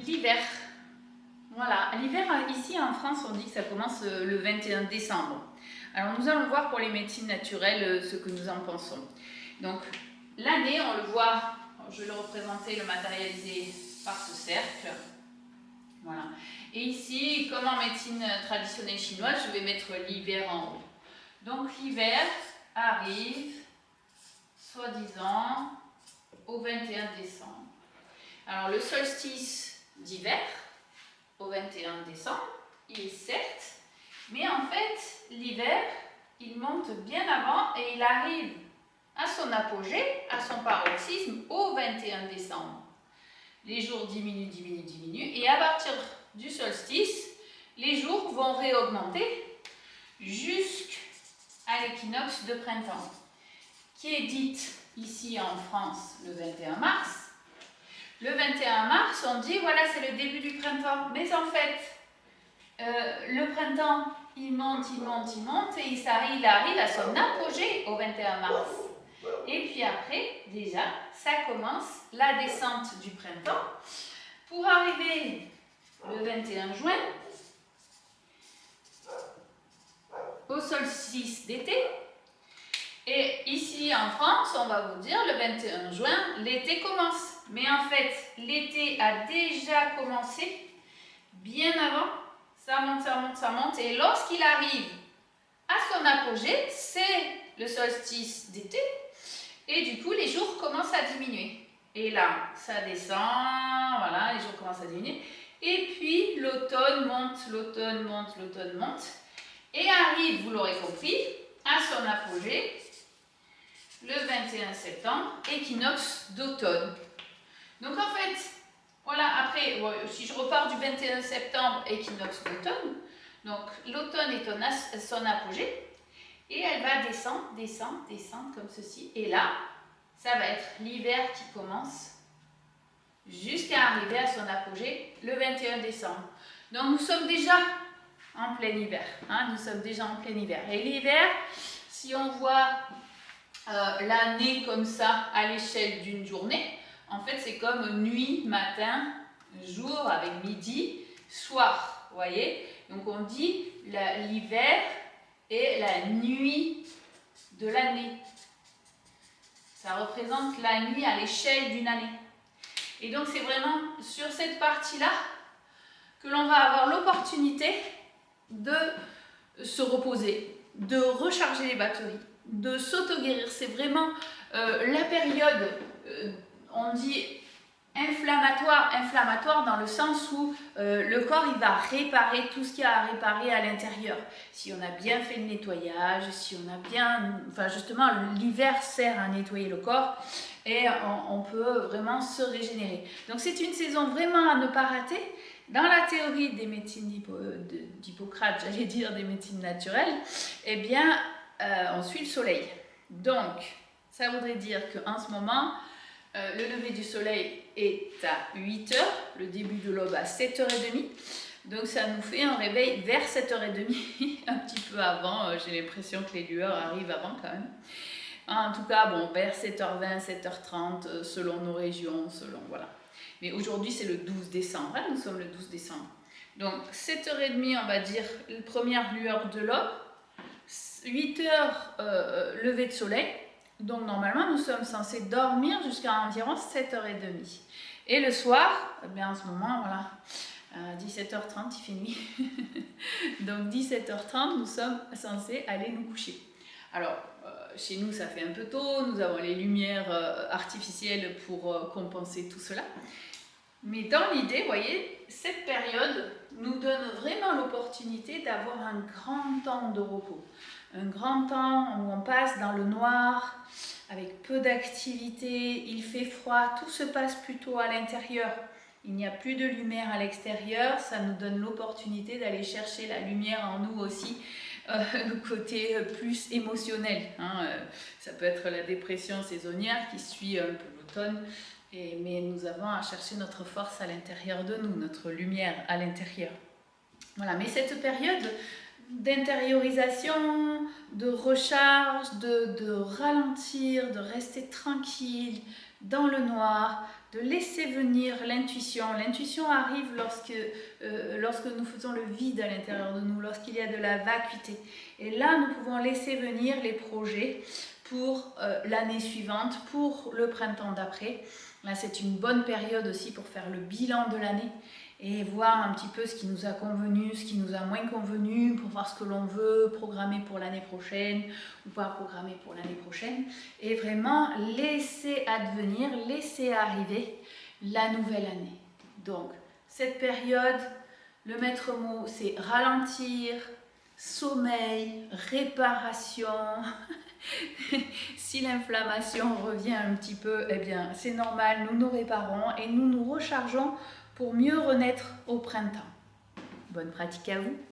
l'hiver. Voilà, l'hiver ici en France, on dit que ça commence le 21 décembre. Alors nous allons voir pour les médecines naturelles ce que nous en pensons. Donc l'année, on le voit, je vais le représenter, le matérialiser par ce cercle. Voilà. Et ici, comme en médecine traditionnelle chinoise, je vais mettre l'hiver en haut. Donc l'hiver arrive, soi-disant, au 21 décembre. Alors le solstice d'hiver, au 21 décembre, il est certes, mais en fait, l'hiver, il monte bien avant et il arrive à son apogée, à son paroxysme, au 21 décembre. Les jours diminuent, diminuent, diminuent, et à partir du solstice, les jours vont réaugmenter jusqu'à l'équinoxe de printemps, qui est dite ici en France le 21 mars. Le 21 mars, on dit, voilà, c'est le début du printemps. Mais en fait, le printemps, il monte, il monte, il monte, et il arrive à son apogée au 21 mars. Et puis après, déjà, ça commence la descente du printemps pour arriver le 21 juin au solstice d'été. Et ici en France, on va vous dire, le 21 juin, l'été commence. Mais en fait, l'été a déjà commencé bien avant. Ça monte, ça monte, ça monte. Et lorsqu'il arrive à son apogée, c'est le solstice d'été. Et du coup, les jours commencent à diminuer. Et là, ça descend, voilà, les jours commencent à diminuer. Et puis, l'automne monte, l'automne monte, l'automne monte. Et arrive, vous l'aurez compris, à son apogée, le 21 septembre, équinoxe d'automne. Donc en fait, voilà, après, si je repars du 21 septembre, équinoxe d'automne, donc l'automne est son apogée, et elle va descendre, descendre, descendre comme ceci. Et là, ça va être l'hiver qui commence jusqu'à arriver à son apogée le 21 décembre. Donc nous sommes déjà en plein hiver. Hein, nous sommes déjà en plein hiver. Et l'hiver, si on voit l'année comme ça à l'échelle d'une journée, en fait c'est comme nuit, matin, jour avec midi, soir. Vous voyez? Donc on dit l'hiver est la nuit de l'année. Ça représente la nuit à l'échelle d'une année. Et donc c'est vraiment sur cette partie-là que l'on va avoir l'opportunité de se reposer, de recharger les batteries, de s'auto-guérir. C'est vraiment la période, on dit inflammatoire dans le sens où le corps il va réparer tout ce qu'il y a à réparer à l'intérieur. Si on a bien fait le nettoyage, si on a bien... Enfin justement, l'hiver sert à nettoyer le corps et on peut vraiment se régénérer. Donc c'est une saison vraiment à ne pas rater. Dans la théorie des médecines d'Hippocrate, j'allais dire des médecines naturelles, eh bien, on suit le soleil. Donc, ça voudrait dire qu'en ce moment, le lever du soleil est à 8h, le début de l'aube à 7h30. Donc, ça nous fait un réveil vers 7h30, un petit peu avant. J'ai l'impression que les lueurs arrivent avant quand même. En tout cas, bon, vers 7h20, 7h30, selon nos régions, selon, voilà. Mais aujourd'hui, c'est le 12 décembre. Hein, nous sommes le 12 décembre. Donc, 7h30, on va dire, première lueur de l'aube. 8h, lever de soleil. Donc, normalement, nous sommes censés dormir jusqu'à environ 7h30. Et le soir, eh bien, en ce moment, voilà, à 17h30, il fait nuit. Donc, 17h30, nous sommes censés aller nous coucher. Alors, chez nous, ça fait un peu tôt, nous avons les lumières artificielles pour compenser tout cela. Mais dans l'idée, vous voyez, cette période nous donne vraiment l'opportunité d'avoir un grand temps de repos. Un grand temps où on passe dans le noir, avec peu d'activité, il fait froid, tout se passe plutôt à l'intérieur. Il n'y a plus de lumière à l'extérieur, ça nous donne l'opportunité d'aller chercher la lumière en nous aussi, le côté plus émotionnel. Hein. Ça peut être la dépression saisonnière qui suit un peu l'automne, mais nous avons à chercher notre force à l'intérieur de nous, notre lumière à l'intérieur. Voilà, mais cette période d'intériorisation, de recharge, de ralentir, de rester tranquille, dans le noir, de laisser venir l'intuition. L'intuition arrive lorsque nous faisons le vide à l'intérieur de nous, lorsqu'il y a de la vacuité. Et là, nous pouvons laisser venir les projets pour l'année suivante, pour le printemps d'après. Là, c'est une bonne période aussi pour faire le bilan de l'année et voir un petit peu ce qui nous a convenu, ce qui nous a moins convenu, pour voir ce que l'on veut programmer pour l'année prochaine ou pas programmer pour l'année prochaine. Et vraiment laisser advenir, laisser arriver la nouvelle année. Donc, cette période, le maître mot, c'est ralentir, sommeil, réparation. Si l'inflammation revient un petit peu, eh bien c'est normal, nous nous réparons et nous nous rechargeons pour mieux renaître au printemps. Bonne pratique à vous!